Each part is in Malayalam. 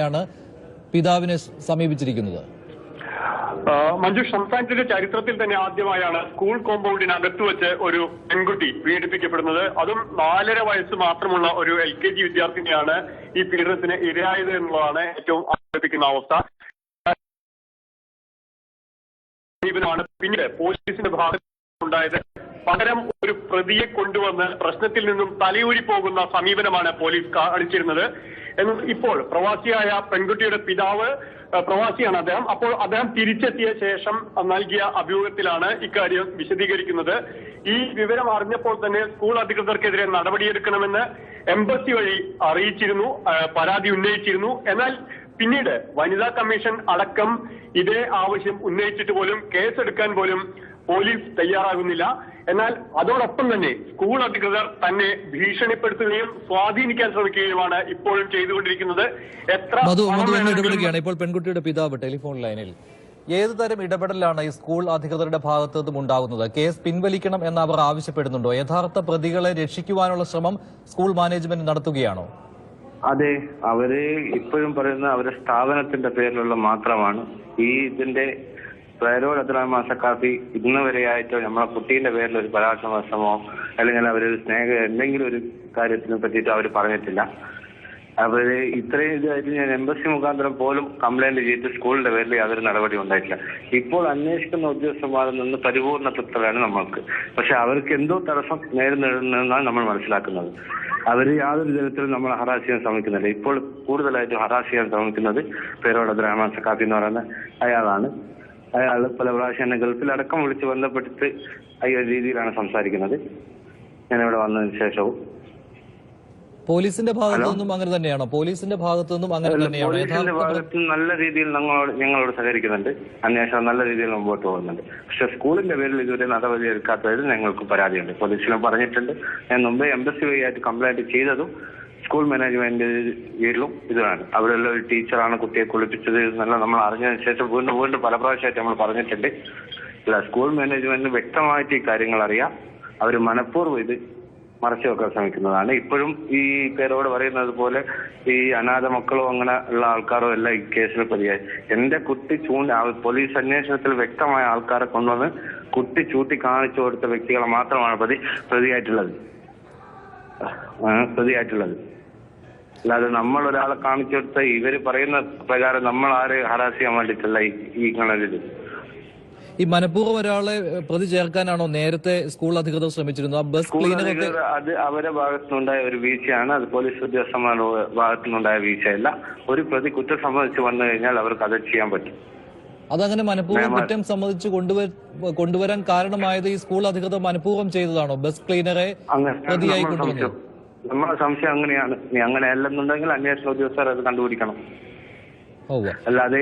ാണ് പിതാവിനെ സമീപിച്ചിരിക്കുന്നത്. മഞ്ജുഷ്, സംസ്ഥാനത്തിന്റെ ചരിത്രത്തിൽ തന്നെ ആദ്യമായാണ് സ്കൂൾ കോമ്പൗണ്ടിനകത്ത് വെച്ച് ഒരു പെൺകുട്ടി പീഡിപ്പിക്കപ്പെടുന്നത്. അതും 4.5 വയസ്സ് മാത്രമുള്ള ഒരു LKG വിദ്യാർത്ഥിനിയാണ് ഈ പീഡനത്തിന് ഇരയായത് എന്നുള്ളതാണ് ഏറ്റവും ആശ്ചര്യപ്പിക്കുന്ന അവസ്ഥ. പിന്നീട് പോലീസിന്റെ ഭാഗത്തുണ്ടായത് പകരം ഒരു പ്രതിയെ കൊണ്ടുവന്ന് പ്രശ്നത്തിൽ നിന്നും തലയൂരി പോകുന്ന സമീപനമാണ് പോലീസ് കാണിച്ചിരുന്നത്. ഇപ്പോൾ പ്രവാസിയായ പെൺകുട്ടിയുടെ പിതാവ് പ്രവാസിയാണ് അദ്ദേഹം. അപ്പോൾ അദ്ദേഹം തിരിച്ചെത്തിയ ശേഷം നൽകിയ അഭിമുഖത്തിലാണ് ഇക്കാര്യം വിശദീകരിക്കുന്നത്. ഈ വിവരം അറിഞ്ഞപ്പോൾ തന്നെ സ്കൂൾ അധികൃതർക്കെതിരെ നടപടിയെടുക്കണമെന്ന് എംബസി വഴി അറിയിച്ചിരുന്നു, പരാതി ഉന്നയിച്ചിരുന്നു. എന്നാൽ പിന്നീട് വനിതാ കമ്മീഷൻ അടക്കം ഇതേ ആവശ്യം ഉന്നയിച്ചിട്ട് പോലും കേസെടുക്കാൻ പോലും പോലീസ് തയ്യാറാകുന്നില്ല. എന്നാൽ അതോടൊപ്പം തന്നെ സ്കൂൾ അധികൃതർ തന്നെ ഭീഷണിപ്പെടുത്തുകയും സ്വാധീനിക്കാൻ ശ്രമിക്കുകയുമാണ് ഇപ്പോഴും ചെയ്തുകൊണ്ടിരിക്കുന്നത്. ഇടപെടുകയാണ് ഇപ്പോൾ പെൺകുട്ടിയുടെ പിതാവ് ടെലിഫോൺ ലൈനിൽ. ഏത് തരം ഇടപെടലാണ് ഈ സ്കൂൾ അധികൃതരുടെ ഭാഗത്തു നിന്നും ഉണ്ടാകുന്നത്? കേസ് പിൻവലിക്കണം എന്ന് അവർ ആവശ്യപ്പെടുന്നുണ്ടോ? യഥാർത്ഥ പ്രതികളെ രക്ഷിക്കുവാനുള്ള ശ്രമം സ്കൂൾ മാനേജ്മെന്റ് നടത്തുകയാണോ? അതെ, അവര് ഇപ്പോഴും പറയുന്നത് അവരുടെ സ്ഥാപനത്തിന്റെ പേരിലുള്ള മാത്രമാണ്. ഇതിന്റെ പേരോട് അബ്ദുറഹ്മാൻ സഖാഫി ഇന്ന് വരെയായിട്ടോ നമ്മളെ കുട്ടീന്റെ പേരിൽ ഒരു പരാമർശമോ അല്ലെങ്കിൽ അവരൊരു എന്തെങ്കിലും ഒരു കാര്യത്തിനെ പറ്റിയിട്ട് അവർ പറഞ്ഞിട്ടില്ല. അവര് ഇത്രയും ഇതായിട്ട് ഞാൻ എംബസി മുഖാന്തരം പോലും കംപ്ലൈന്റ് ചെയ്തിട്ട് സ്കൂളിന്റെ പേരിൽ യാതൊരു നടപടി ഉണ്ടായിട്ടില്ല. ഇപ്പോൾ അന്വേഷിക്കുന്ന ഉദ്യോഗസ്ഥന്മാരിൽ നിന്ന് പരിപൂർണ തൃപ്തരാണ് നമ്മൾക്ക്. പക്ഷെ അവർക്ക് എന്തോ തടസ്സം നേരിടുന്നതെന്നാണ് നമ്മൾ മനസ്സിലാക്കുന്നത്. അവർ യാതൊരു തരത്തിലും നമ്മൾ ഹറാസ് ചെയ്യാൻ ശ്രമിക്കുന്നില്ല. ഇപ്പോൾ കൂടുതലായിട്ടും ഹറാസ് ചെയ്യാൻ ശ്രമിക്കുന്നത് പേരോട് അബ്ദുറഹ്മാൻ സഖാഫി എന്ന് പറയുന്ന അയാളാണ്. അയാൾ പല പ്രാവശ്യം എന്നെ ഗൾഫിലടക്കം വിളിച്ച് ബന്ധപ്പെട്ടിട്ട് ഈ ഒരു രീതിയിലാണ് സംസാരിക്കുന്നത്. ഞാനിവിടെ വന്നതിന് ശേഷവും പോലീസിന്റെ ഭാഗത്തു നിന്നും അങ്ങനെ തന്നെയാണോ? പോലീസിന്റെ ഭാഗത്തു നിന്നും അങ്ങനെ തന്നെയാണോ? പോലീസിന്റെ ഭാഗത്ത് നല്ല രീതിയിൽ ഞങ്ങളോട് സഹകരിക്കുന്നുണ്ട്. അന്വേഷണം നല്ല രീതിയിൽ മുമ്പോട്ട് പോകുന്നുണ്ട്. പക്ഷെ സ്കൂളിന്റെ പേരിൽ ഇതുവരെ നടപടി എടുക്കാത്തതിൽ ഞങ്ങൾക്ക് പരാതിയുണ്ട്. പോലീസിലും പറഞ്ഞിട്ടുണ്ട്. ഞാൻ മുമ്പേ എംബസി വഴിയായിട്ട് കംപ്ലൈന്റ് ചെയ്തതും സ്കൂൾ മാനേജ്മെന്റ് കീഴിലും ഇതാണ്. അവിടെയുള്ള ഒരു ടീച്ചറാണ് കുട്ടിയെ കുളിപ്പിച്ചത് എന്നല്ല നമ്മൾ അറിഞ്ഞതിന് ശേഷം വീണ്ടും പല പ്രാവശ്യമായിട്ട് നമ്മൾ പറഞ്ഞിട്ടുണ്ട്. ഇല്ല, സ്കൂൾ മാനേജ്മെന്റിന് വ്യക്തമായിട്ട് ഈ കാര്യങ്ങൾ അറിയാം. അവർ മനഃപൂർവ്വം ഇത് മറച്ചു വെക്കാൻ ശ്രമിക്കുന്നതാണ്. ഇപ്പോഴും ഈ പേരോട് പറയുന്നത് പോലെ ഈ അനാഥ മക്കളോ അങ്ങനെ ഉള്ള ആൾക്കാരോ എല്ലാം ഈ കേസിൽ പ്രതിയായി. എന്റെ കുട്ടി പോലീസ് അന്വേഷണത്തിൽ വ്യക്തമായ ആൾക്കാരെ കൊണ്ടുവന്ന് കുട്ടി ചൂണ്ടി കാണിച്ചു കൊടുത്ത വ്യക്തികളെ മാത്രമാണ് പ്രതിയായിട്ടുള്ളത്. അല്ലാതെ നമ്മൾ ഒരാളെ കാണിച്ചു കൊടുത്ത ഇവര് പറയുന്ന പ്രകാരം നമ്മൾ ആരെ ഹറാസ് ചെയ്യാൻ വേണ്ടിയിട്ടല്ല ഈ കാണരുത്. ഈ മനഃപൂർവ്വം ഒരാളെ പ്രതി ചേർക്കാനാണോ നേരത്തെ സ്കൂൾ അധികൃതർ ശ്രമിച്ചിരുന്നത്? ബസ് ക്ലീനറൊക്കെ അത് അവരുടെ ഭാഗത്തുനിന്നുണ്ടായ ഒരു വീഴ്ചയാണ്. അത് പോലീസ് ഉദ്യോഗസ്ഥന്മാരുടെ ഭാഗത്തുനിന്നുണ്ടായ വീഴ്ചയല്ല. ഒരു പ്രതി കുറ്റം സംബന്ധിച്ച് വന്നു കഴിഞ്ഞാൽ അവർക്ക് അത് ചെയ്യാൻ പറ്റും. അതങ്ങനെ മനഃപൂർവ്വം കുറ്റം സംബന്ധിച്ച് കൊണ്ടുവരാൻ കാരണമായത് ഈ സ്കൂൾ അധികൃതർ മനഃപൂർവ്വം ചെയ്തതാണോ? ബസ് ക്ലീനറെ പ്രതിയായി കൊണ്ടുവന്നു? നമ്മുടെ സംശയം അങ്ങനെയാണ്. അങ്ങനെ അല്ലെന്നുണ്ടെങ്കിൽ അന്വേഷണ ഉദ്യോഗസ്ഥർ അത് കണ്ടുപിടിക്കണം. അല്ലാതെ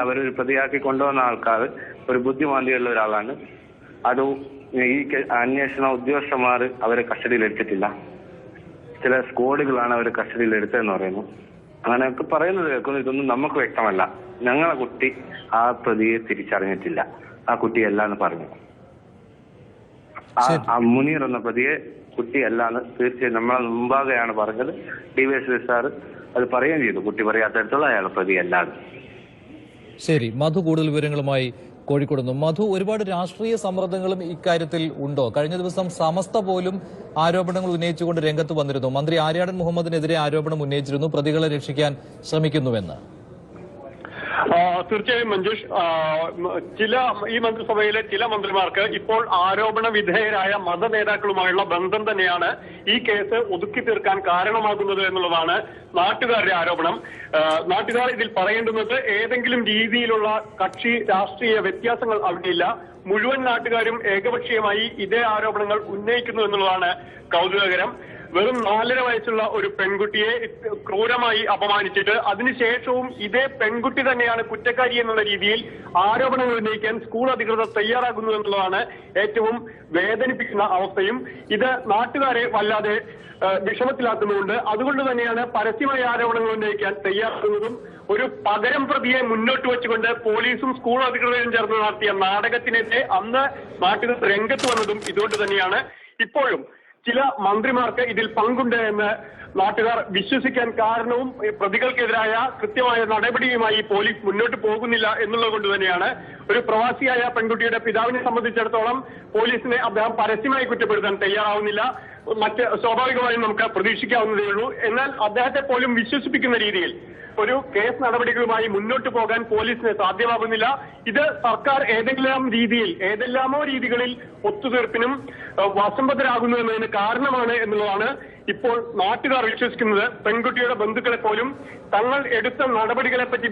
അവരൊരു പ്രതിയാക്കി കൊണ്ടുവന്ന ആൾക്കാർ ഒരു ബുദ്ധിമാന്തിയുള്ള ഒരാളാണ്. അത് ഈ അന്വേഷണ ഉദ്യോഗസ്ഥന്മാർ അവരെ കസ്റ്റഡിയിൽ എടുത്തിട്ടില്ല. ചില സ്ക്വാഡുകളാണ് അവരെ കസ്റ്റഡിയിൽ എടുത്തതെന്ന് പറയുന്നു. അങ്ങനെയൊക്കെ പറയുന്നത് കേൾക്കുന്നു. ഇതൊന്നും നമുക്ക് വ്യക്തമല്ല. ഞങ്ങളെ കുട്ടി ആ പ്രതിയെ തിരിച്ചറിഞ്ഞിട്ടില്ല. ആ കുട്ടിയല്ല എന്ന് പറഞ്ഞു. ആ മുനീർ എന്ന പ്രതിയെ കുട്ടിയല്ല എന്ന് തീർച്ചയായും നമ്മളെ മുമ്പാകെയാണ് പറഞ്ഞത്. DYSP സാർ അത് പറയുകയും ചെയ്തു. കുട്ടി പറയാത്തടത്തോളം അയാൾ പ്രതിയല്ലാതെ. ശരി, മധു കൂടുതൽ വിവരങ്ങളുമായി കോഴിക്കോട് നിന്നും. മധു, ഒരുപാട് രാഷ്ട്രീയ സമ്മർദ്ദങ്ങളും ഇക്കാര്യത്തിൽ ഉണ്ടോ? കഴിഞ്ഞ ദിവസം സമസ്ത പോലും ആരോപണങ്ങൾ ഉന്നയിച്ചുകൊണ്ട് രംഗത്ത് വന്നിരുന്നു. മന്ത്രി ആര്യാടൻ മുഹമ്മദിനെതിരെ ആരോപണം ഉന്നയിച്ചിരുന്നു, പ്രതികളെ രക്ഷിക്കാൻ ശ്രമിക്കുന്നുവെന്ന്. തീർച്ചയായും മഞ്ജുഷ്, ഈ മന്ത്രിസഭയിലെ ചില മന്ത്രിമാർക്ക് ഇപ്പോൾ ആരോപണ വിധേയരായ മത നേതാക്കളുമായുള്ള ബന്ധം തന്നെയാണ് ഈ കേസ് ഒതുക്കി തീർക്കാൻ കാരണമാകുന്നത് എന്നുള്ളതാണ് നാട്ടുകാരുടെ ആരോപണം. നാട്ടുകാർ ഇതിൽ പറയേണ്ടുന്നത് ഏതെങ്കിലും രീതിയിലുള്ള കക്ഷി രാഷ്ട്രീയ വ്യത്യാസങ്ങൾ അവിടെയില്ല. മുഴുവൻ നാട്ടുകാരും ഏകപക്ഷീയമായി ഇതേ ആരോപണങ്ങൾ ഉന്നയിക്കുന്നു എന്നുള്ളതാണ് കൗതുകകരം. വെറും 4.5 വയസ്സുള്ള ഒരു പെൺകുട്ടിയെ ക്രൂരമായി അപമാനിച്ചിട്ട് അതിനുശേഷവും ഇതേ പെൺകുട്ടി തന്നെയാണ് കുറ്റക്കാരി എന്നുള്ള രീതിയിൽ ആരോപണങ്ങൾ ഉന്നയിക്കാൻ സ്കൂൾ അധികൃതർ തയ്യാറാകുന്നു എന്നുള്ളതാണ് ഏറ്റവും വേദനിപ്പിക്കുന്ന അവസ്ഥയും. ഇത് നാട്ടുകാരെ വല്ലാതെ വിഷമത്തിലാക്കുന്നുണ്ട്. അതുകൊണ്ട് തന്നെയാണ് പരസ്യമായ ആരോപണങ്ങൾ ഉന്നയിക്കാൻ തയ്യാറാകുന്നതും. ഒരു പകരം പ്രതിയെ മുന്നോട്ട് വെച്ചുകൊണ്ട് പോലീസും സ്കൂൾ അധികൃതരും ചേർന്ന് നടത്തിയ നാടകത്തിനെതിരെ അന്ന് നാട്ടുകാർ രംഗത്ത് വന്നതും ഇതുകൊണ്ട് തന്നെയാണ്. ഇപ്പോഴും ചില മന്ത്രിമാർക്ക് ഇതിൽ പങ്കുണ്ട് എന്ന് നാട്ടുകാർ വിശ്വസിക്കാൻ കാരണവും പ്രതികൾക്കെതിരായ കൃത്യമായ നടപടിയുമായി പോലീസ് മുന്നോട്ട് പോകുന്നില്ല എന്നുള്ളത് കൊണ്ട് തന്നെയാണ്. ഒരു പ്രവാസിയായ പെൺകുട്ടിയുടെ പിതാവിനെ സംബന്ധിച്ചിടത്തോളം പോലീസിനെ അദ്ദേഹം പരസ്യമായി കുറ്റപ്പെടുത്താൻ തയ്യാറാവുന്നില്ല. സ്വാഭാവികമായും നമുക്ക് പ്രതീക്ഷിക്കാവുന്നതേ ഉള്ളൂ. എന്നാൽ അദ്ദേഹത്തെ പോലും വിശ്വസിപ്പിക്കുന്ന രീതിയിൽ ഒരു കേസ് നടപടികളുമായി മുന്നോട്ട് പോകാൻ പോലീസിന് സാധ്യമാകുന്നില്ല. ഇത് സർക്കാർ ഏതെല്ലാമോ രീതികളിൽ ഒത്തുതീർപ്പിനും വശംബദ്ധരാകുന്നു എന്നതിന് കാരണമാണ് എന്നുള്ളതാണ് ഇപ്പോൾ നാട്ടുകാർ വിശ്വസിക്കുന്നത്. പെൺകുട്ടിയുടെ ബന്ധുക്കളെ പോലും തങ്ങൾ എടുത്ത നടപടികളെ പറ്റി